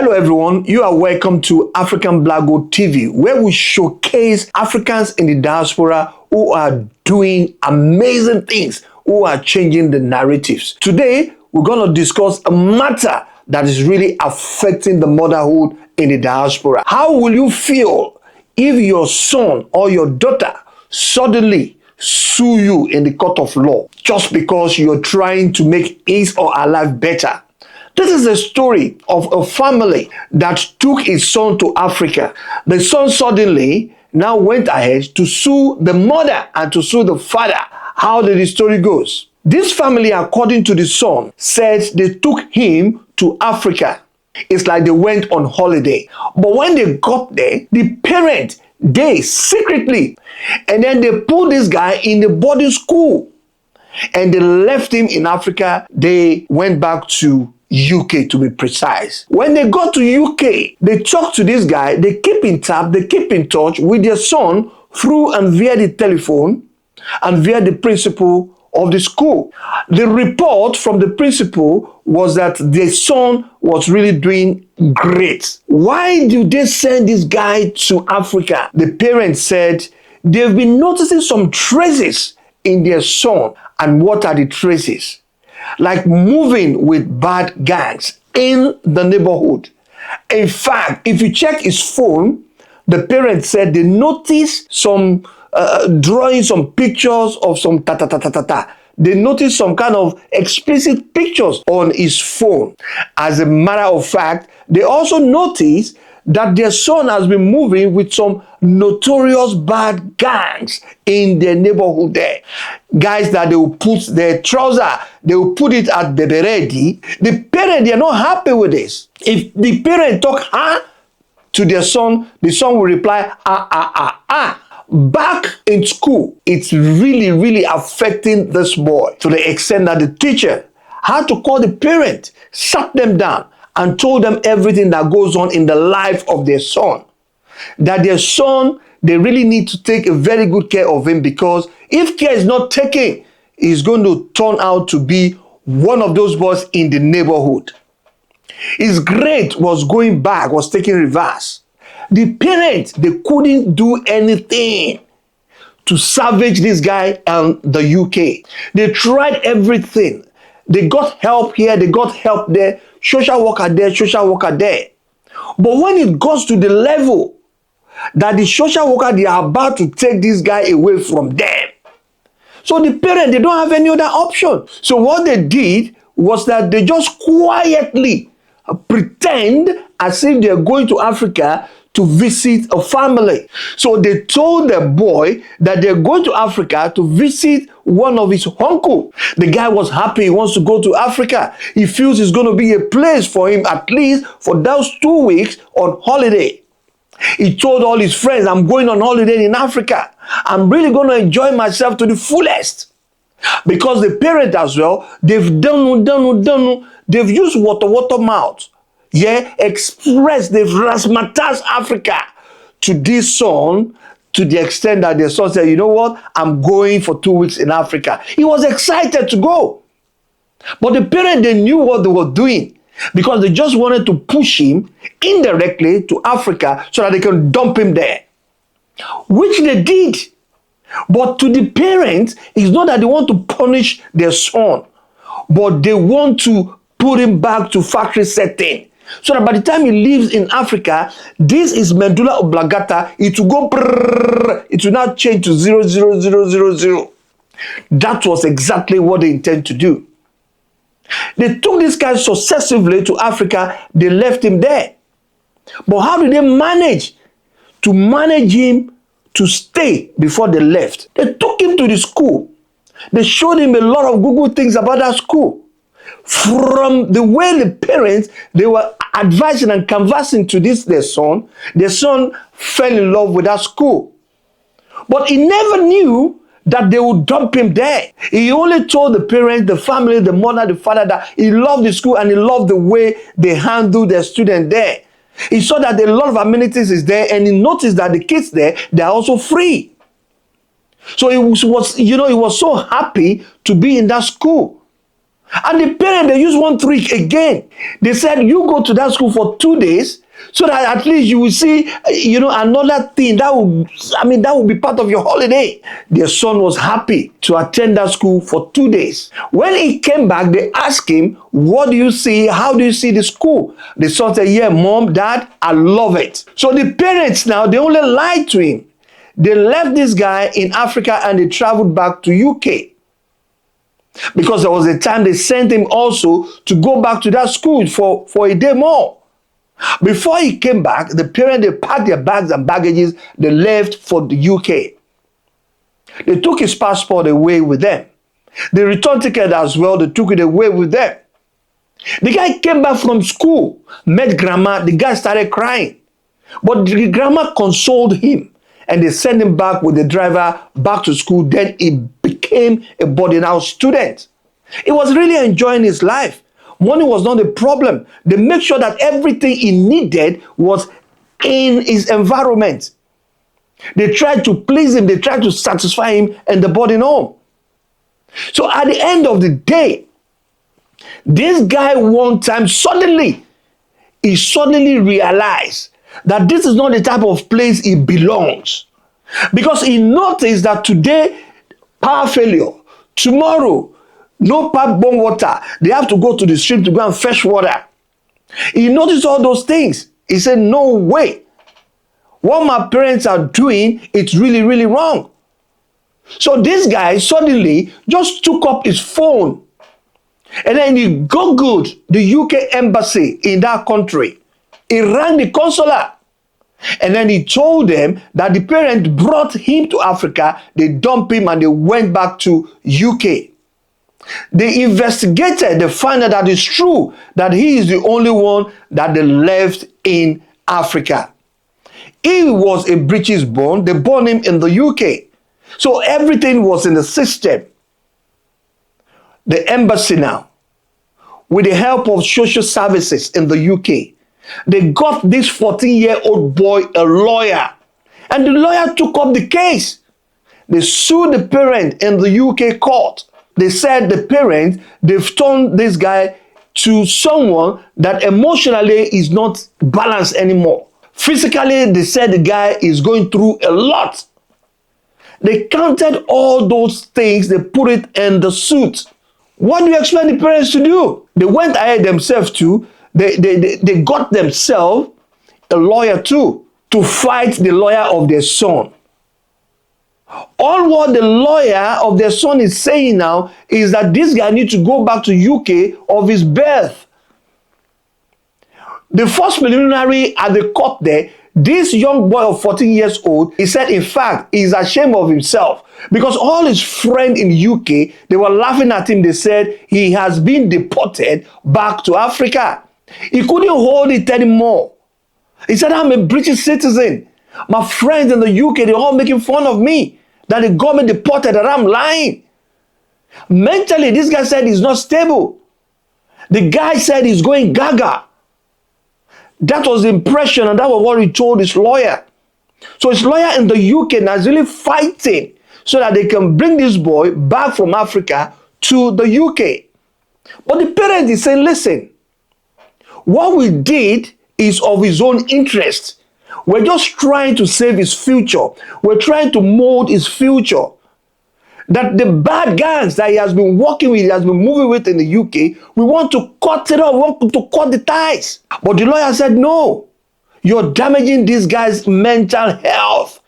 Hello everyone, you are welcome to African Black Gold TV, where we showcase Africans in the diaspora who are doing amazing things, who are changing the narratives. Today, we're going to discuss a matter that is really affecting the motherhood in the diaspora. How will you feel if your son or your daughter suddenly sue you in the court of law just because you're trying to make his or her life better? This is a story of a family that took his son to Africa. The son suddenly now went ahead to sue the mother and to sue the father. How did the story goes? This family, according to the son, said they took him to Africa. It's like they went on holiday. But when they got there, the parents, they secretly, and then they put this guy in the boarding school and they left him in Africa. They went back to UK, to be precise. When they got to UK, they talked to this guy. They keep in touch, they keep in touch with their son through and via the telephone and via the principal of the school. The report from the principal was that their son was really doing great. Why do they send this guy to Africa? The parents said they've been noticing some traces in their son. And what are the traces? Like moving with bad gangs in the neighborhood. In fact, if you check his phone, the parents said they noticed some drawing some pictures of some ta-ta-ta-ta-ta-ta. They noticed some kind of explicit pictures on his phone. As a matter of fact, they also noticed that their son has been moving with some notorious bad gangs in their neighborhood there. Guys that they will put their trouser, they will put it at baby ready. The parents, they are not happy with this. If the parent talk to their son, the son will reply Back in school, it's really affecting this boy to the extent that the teacher had to call the parent, sat them down, and told them everything that goes on in the life of their son. That their son, they really need to take a very good care of him, because if care is not taken, he's going to turn out to be one of those boys in the neighborhood. His grade was going back, was taking reverse. The parents, they couldn't do anything to salvage this guy and the UK. They tried everything. They got help here, they got help there, social worker there, social worker there. But when it goes to the level that the social worker, they are about to take this guy away from them, so the parents, they don't have any other option. So what they did was that they just quietly pretend as if they're going to Africa to visit a family. So they told the boy that they're going to Africa to visit one of his uncle. The guy was happy. He wants to go to Africa. He feels it's going to be a place for him, at least for those 2 weeks on holiday. He told all his friends, I'm going on holiday in Africa. I'm really going to enjoy myself to the fullest. Because the parents as well, they've they've used water mouth. Yeah, express, they've razzmatazz Africa to this son, to the extent that the son said, you know what, I'm going for 2 weeks in Africa. He was excited to go. But the parents, they knew what they were doing, because they just wanted to push him indirectly to Africa so that they can dump him there, which they did. But to the parents, it's not that they want to punish their son, but they want to put him back to factory setting. So that by the time he lives in Africa, this is medulla oblongata. It will go, it will now change to 00000. That was exactly what they intend to do. They took this guy successively to Africa. They left him there. But how did they manage him to stay before they left? They took him to the school. They showed him a lot of good things about that school. From the way the parents, they were advising and conversing to their son fell in love with that school. But he never knew that they would dump him there. He only told the parents, the family, the mother, the father, that he loved the school and he loved the way they handled their students there. He saw that a lot of amenities is there, and he noticed that the kids there, they are also free. So he was so happy to be in that school. And the parent, they use one trick again. They said, you go to that school for 2 days so that at least you will see, another thing that will be part of your holiday. Their son was happy to attend that school for 2 days. When he came back, they asked him, what do you see? How do you see the school? The son said, yeah, mom, dad, I love it. So the parents now, they only lied to him. They left this guy in Africa and they traveled back to UK. Because there was a time they sent him also to go back to that school for a day more. Before he came back, the parents, they packed their bags and baggages, they left for the UK. They took his passport away with them. The return ticket as well, they took it away with them. The guy came back from school, met grandma, the guy started crying. But the grandma consoled him and they sent him back with the driver back to school. Then he became a boarding house student. He was really enjoying his life. Money was not a problem. They made sure that everything he needed was in his environment. They tried to please him. They tried to satisfy him in the boarding home. So at the end of the day, this guy one time suddenly realized that this is not the type of place he belongs. Because he noticed that today, power failure, tomorrow, no pipe-borne water. They have to go to the stream to go and fetch water. He noticed all those things. He said, no way. What my parents are doing, it's really, really wrong. So this guy suddenly just took up his phone and then he Googled the UK embassy in that country. He rang the consular and then he told them that the parent brought him to Africa, they dumped him and they went back to UK. They investigated, they found out that it's true that he is the only one that they left in Africa. He was a British born, they born him in the UK. So everything was in the system. The embassy now, with the help of social services in the UK, they got this 14-year-old boy a lawyer. And the lawyer took up the case. They sued the parent in the UK court. They said the parent, they've turned this guy to someone that emotionally is not balanced anymore. Physically, they said the guy is going through a lot. They counted all those things, they put it in the suit. What do you expect the parents to do? They went ahead themselves too. They got themselves a lawyer too to fight the lawyer of their son. All what the lawyer of their son is saying now is that this guy needs to go back to UK of his birth. The first preliminary at the court there, this young boy of 14 years old, he said, in fact, he's ashamed of himself because all his friends in UK, they were laughing at him. They said he has been deported back to Africa. He couldn't hold it anymore. He said, I'm a British citizen. My friends in the UK, they're all making fun of me that the government deported, that I'm lying. Mentally, this guy said he's not stable. The guy said he's going gaga. That was the impression, and that was what he told his lawyer. So his lawyer in the UK now is really fighting so that they can bring this boy back from Africa to the UK. But the parent is saying, listen, what we did is of his own interest. We're just trying to save his future. We're trying to mold his future. That the bad gangs that he has been working with, he has been moving with in the UK, we want to cut it off, we want to cut the ties. But the lawyer said, no, you're damaging this guy's mental health.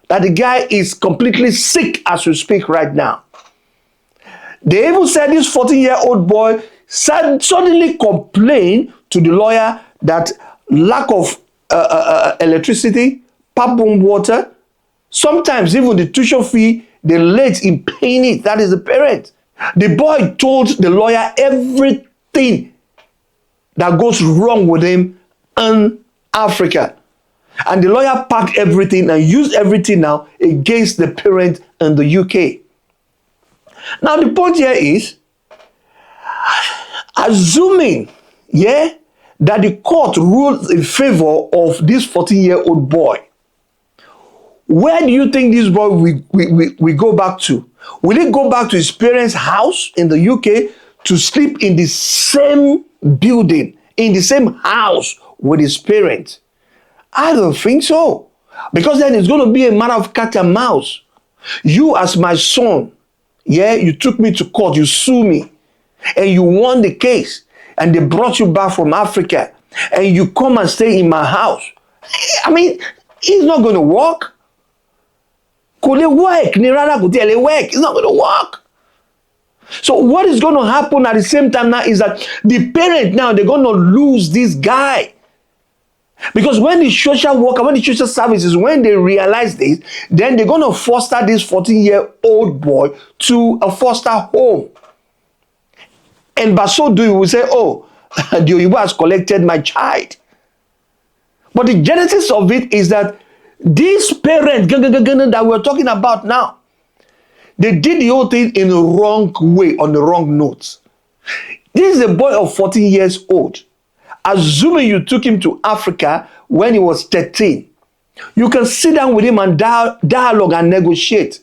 That the guy is completely sick as we speak right now. They even said this 14-year-old boy suddenly complained to the lawyer that lack of electricity, pipe-borne water, sometimes even the tuition fee, the late in paying it, that is the parent. The boy told the lawyer everything that goes wrong with him in Africa. And the lawyer packed everything and used everything now against the parent in the UK. Now the point here is, assuming, that the court rules in favor of this 14-year-old boy, where do you think this boy will go back to? Will he go back to his parents' house in the UK to sleep in the same building, in the same house with his parents? I don't think so. Because then it's going to be a matter of cat and mouse. You as my son, yeah, you took me to court, you sue me, and you won the case, and they brought you back from Africa, and you come and stay in my house. I mean, it's not going to work. Could it work? It's not going to work. So what is going to happen at the same time now is that the parent now, they're going to lose this guy. Because when the social worker, when the social services, when they realize this, then they're going to foster this 14-year-old boy to a foster home. And by so doing, we say, oh, the Oyibo has collected my child. But the genesis of it is that these parents that we're talking about now, they did the whole thing in the wrong way, on the wrong notes. This is a boy of 14 years old. Assuming you took him to Africa when he was 13, you can sit down with him and dialogue and negotiate.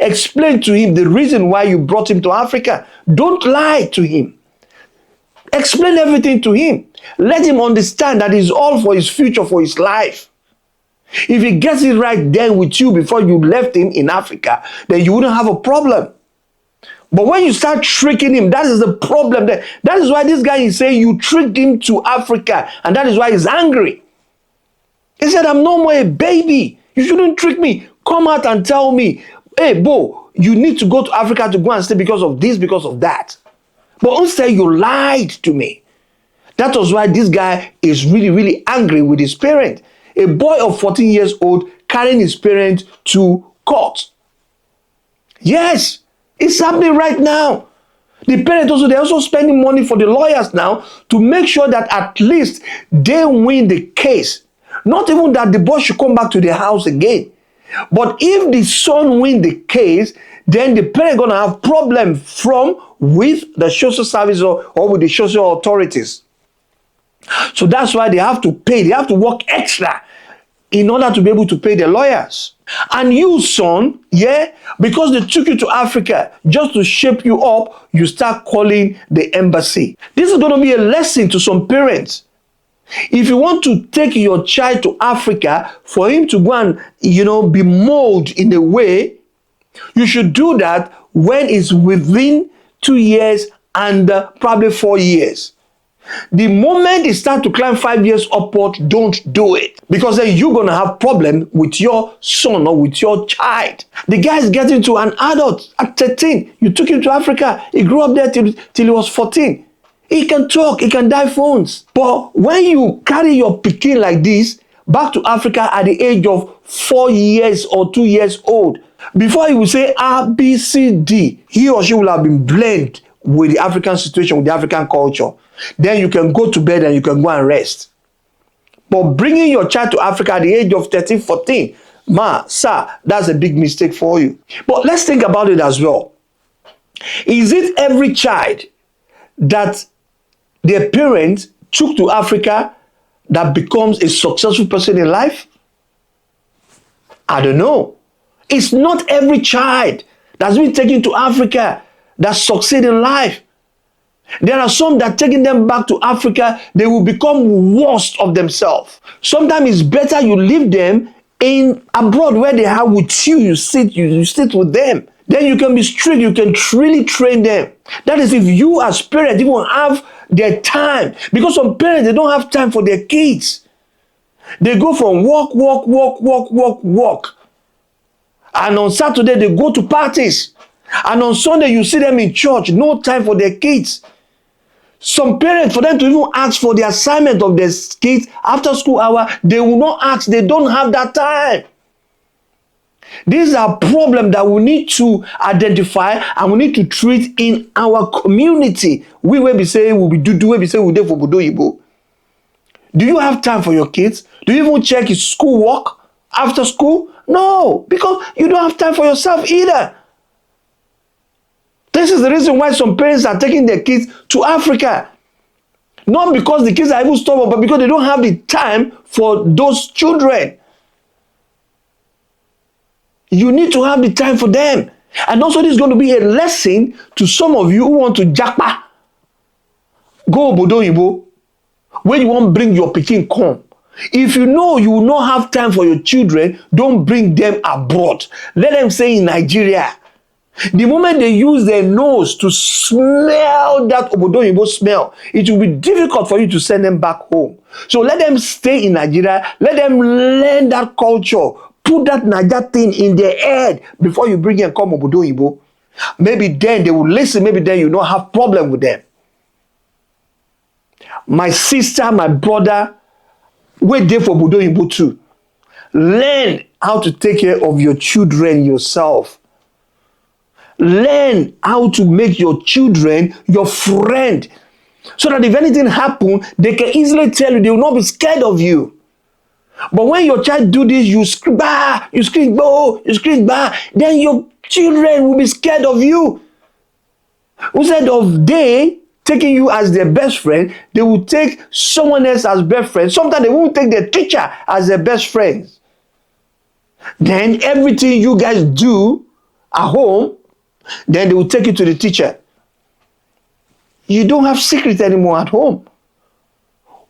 Explain to him the reason why you brought him to Africa. Don't lie to him. Explain everything to him. Let him understand that it's all for his future, for his life. If he gets it right then with you before you left him in Africa, then you wouldn't have a problem. But when you start tricking him, that is the problem. That is why this guy is saying you tricked him to Africa, and that is why he's angry. He said, I'm no more a baby. You shouldn't trick me. Come out and tell me, hey, Bo, you need to go to Africa to go and stay because of this, because of that. But instead, you lied to me. That was why this guy is really, really angry with his parent. A boy of 14 years old carrying his parent to court. Yes. It's happening right now. The parents also, they're also spending money for the lawyers now to make sure that at least they win the case. Not even that the boy should come back to the house again. But if the son wins the case, then the parent going to have problem with the social service or with the social authorities. So that's why they have to pay. They have to work extra in order to be able to pay the lawyers. And you, son, yeah, because they took you to Africa just to shape you up, you start calling the embassy. This is going to be a lesson to some parents. If you want to take your child to Africa for him to go and, be molded in a way, you should do that when it's within 2 years and probably 4 years. The moment it starts to climb 5 years upward, don't do it. Because then you're going to have problem with your son or with your child. The guy is getting to an adult at 13. You took him to Africa. He grew up there till he was 14. He can talk. He can dial phones. But when you carry your pikin like this back to Africa at the age of 4 years or 2 years old, before he will say A, B, C, D, he or she will have been blended with the African situation, with the African culture. Then you can go to bed and you can go and rest. But bringing your child to Africa at the age of 13, 14, sir, that's a big mistake for you. But let's think about it as well. Is it every child that their parents took to Africa that becomes a successful person in life? I don't know. It's not every child that's been taken to Africa that succeeds in life. There are some that taking them back to Africa, they will become worst of themselves. Sometimes it's better you leave them in abroad where they are with you. You sit with them. Then you can be strict. You can really train them. That is if you as parents even have their time. Because some parents, they don't have time for their kids. They go from work. And on Saturday, they go to parties. And on Sunday, you see them in church. No time for their kids. Some parents, for them to even ask for the assignment of their kids after school hour, they will not ask. They don't have that time. These are problems that we need to identify and we need to treat in our community. We will be saying we will do, we be saying we do for Budo. Do you have time for your kids? Do you even check his school work after school? No, because you don't have time for yourself either. This is the reason why some parents are taking their kids to Africa. Not because the kids are even stubborn, but because they don't have the time for those children. You need to have the time for them. And also, this is going to be a lesson to some of you who want to japa, go obodo oyibo, when you want to bring your pikin come. If you know you will not have time for your children, don't bring them abroad. Let them stay in Nigeria. The moment they use their nose to smell that obodo oyibo smell, it will be difficult for you to send them back home. So let them stay in Nigeria. Let them learn that culture. Put that Naija thing in their head before you bring them come obodo oyibo. Maybe then they will listen. Maybe then you don't have problem with them. My sister, my brother, wait there for obodo oyibo too. Learn how to take care of your children yourself. Learn how to make your children your friend, so that if anything happens, they can easily tell you. They will not be scared of you. But when your child do this, you scream, bah, you scream, bo, you scream, bah, then your children will be scared of you. Instead of they taking you as their best friend, they will take someone else as best friend. Sometimes they won't take their teacher as their best friends. Then everything you guys do at home, then they will take it to the teacher. You don't have secret anymore at home.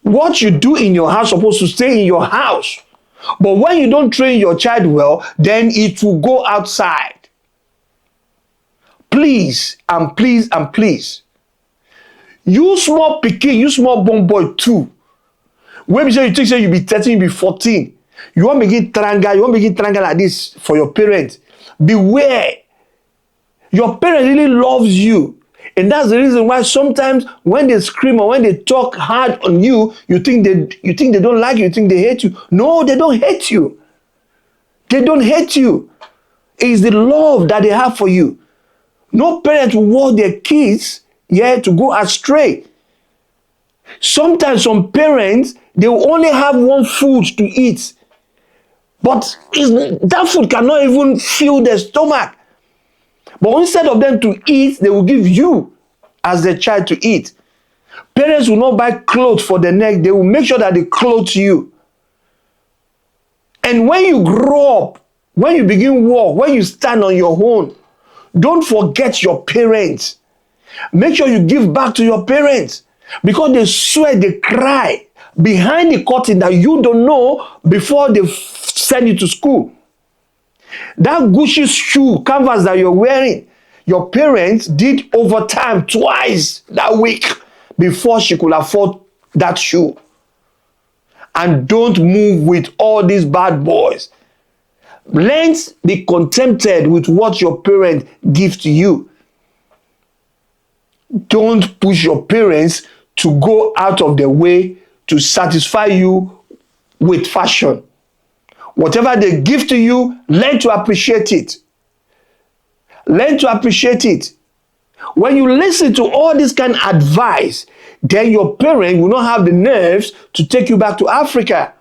What you do in your house is supposed to stay in your house. But when you don't train your child well, then it will go outside. Please, and please, and please. You small pikin, you small born boy too. When you say you think say you be 13, you be 14. You want to begin tranga like this for your parents. Beware. Your parent really loves you. And that's the reason why sometimes when they scream or when they talk hard on you, you think they don't like you, you think they hate you. No, they don't hate you. They don't hate you. It's the love that they have for you. No parent will want their kids to go astray. Sometimes some parents, they will only have one food to eat. But that food cannot even fill their stomach. But instead of them to eat, they will give you as their child to eat. Parents will not buy clothes for the neck. They will make sure that they clothe you. And when you grow up, when you begin walk, when you stand on your own, don't forget your parents. Make sure you give back to your parents, because they sweat, they cry behind the curtain that you don't know before they send you to school. That Gucci shoe, canvas that you're wearing, your parents did overtime twice that week before she could afford that shoe. And don't move with all these bad boys. Let's be contented with what your parents give to you. Don't push your parents to go out of their way to satisfy you with fashion. Whatever they give to you, learn to appreciate it. Learn to appreciate it. When you listen to all this kind of advice, then your parent will not have the nerves to take you back to Africa.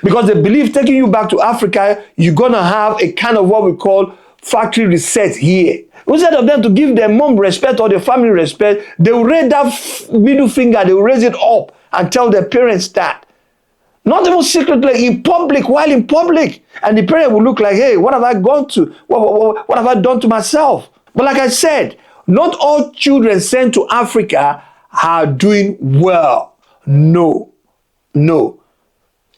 Because they believe taking you back to Africa, you're going to have a kind of what we call factory reset here. Instead of them to give their mom respect or their family respect, they will raise that middle finger, they will raise it up and tell their parents that. Not even secretly, in public, while in public. And the parent will look like, hey, what have I gone to? What have I done to myself? But like I said, not all children sent to Africa are doing well. No.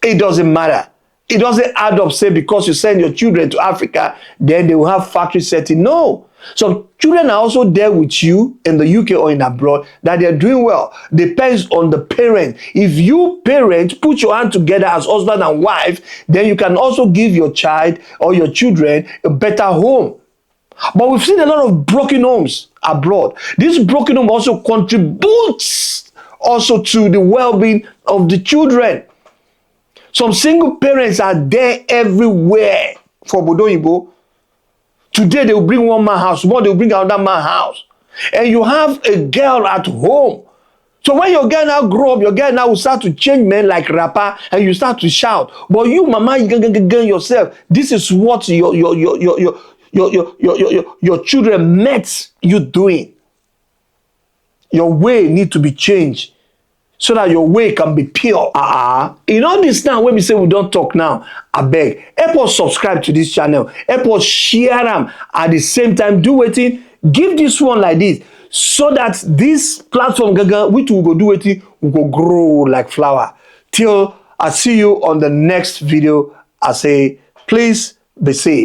It doesn't matter. It doesn't add up, say, because you send your children to Africa, then they will have factory setting. No. Some children are also there with you in the UK or in abroad that they are doing well. Depends on the parent. If you parents put your hand together as husband and wife, then you can also give your child or your children a better home. But we've seen a lot of broken homes abroad. This broken home also contributes also to the well-being of the children. Some single parents are there everywhere for obodo oyibo. Today they will bring one man house, tomorrow they will bring another man house. And you have a girl at home. So when your girl now grow up, your girl now will start to change men like rapper, and you start to shout. But you, mama, you can yourself. This is what your children met you doing. Your way need to be changed. so that your way can be pure. In all this now, when we say we don't talk now, I beg, help us subscribe to this channel, help us share them, at the same time do wetin, give this one like this, so that this platform gaga, which we go do wetin, we go grow like flower. Till I see you on the next video, I say, please be safe.